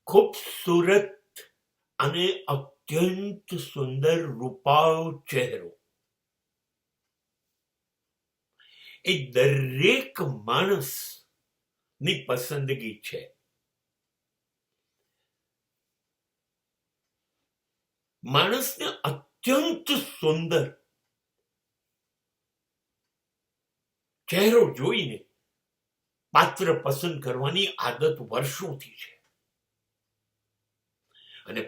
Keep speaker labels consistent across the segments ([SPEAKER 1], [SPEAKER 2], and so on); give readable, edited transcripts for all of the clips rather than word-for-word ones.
[SPEAKER 1] ખૂબસૂરત અને અત્યંત સુંદર રૂપાળો ચહેરો એ દરેક માણસની પસંદગી છે. માણસને અત્યંત સુંદર ચહેરો જોઈને પાત્ર પસંદ કરવાની આદત વર્ષોથી છે. અને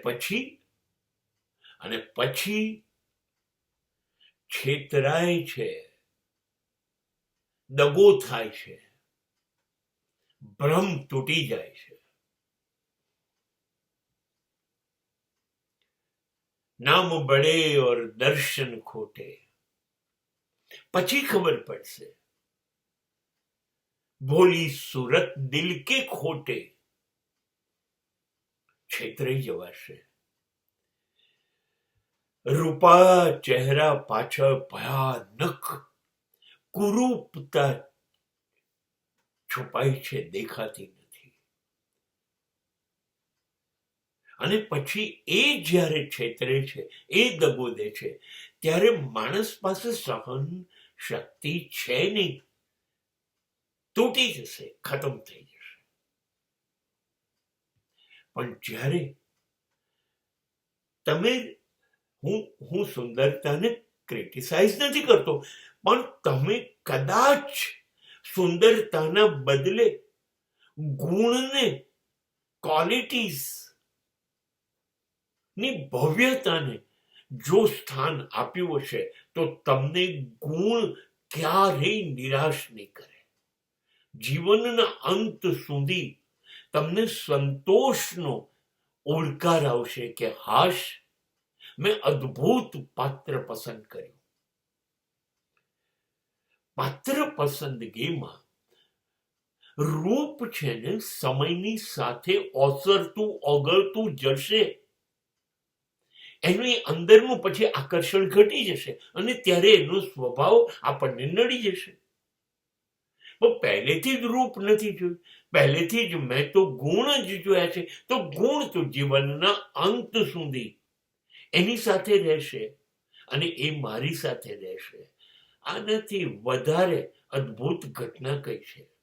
[SPEAKER 1] પછી છેતરાય છે, દગો થાય છે, ભ્રમ તૂટી જાય છે. નામ બડે ઓર દર્શન ખોટે. પછી ખબર પડશે ભોલી સુરત દિલ કે ખોટે. છેતરાઈ જવાશે. રૂપા ચહેરા પાછળ ભયાનક કુરૂપતા છુપાઈ છે, દેખાતી નથી. અને પછી એ જ્યારે છેતરે છે, એ દગો દે છે, ત્યારે માણસ પાસે સહન શક્તિ છે નહીં, તૂટી જશે, ખતમ થઈ જશે. પણ જ્યારે તમે હું સુંદરતાને ક્રિટિસાઇઝ નથી કરતો, પણ તમે કદાચ સુંદરતાના બદલે ગુણને, ક્વોલિટીઝ ની ભવ્યતાને જો સ્થાન આપ્યું હશે, તો તમને ગુણ ક્યારેય નિરાશ નહીં કરે. જીવનના અંત સુધી તમને સંતોષનો ઓળકાર આવશે કે હાશ, મેં અદ્ભુત પાત્ર પસંદ કર્યું. પાત્ર પસંદગીમાં રૂપ છે ને સમયની સાથે ઓસરતું ઓગળતું જશે. એનું અંદરનું પછી આકર્ષણ ઘટી જશે અને ત્યારે એનો સ્વભાવ આપણને નડી જશે. પણ પહેલેથી જ રૂપ નથી જોયું, પહેલેથી જ મેં તો ગુણ જ જોયા છે, તો ગુણ તો જીવનના અંત સુધી એની સાથે રહેશે અને એ મારી સાથે રહેશે. આનાથી વધારે અદ્ભુત ઘટના કઈ છે?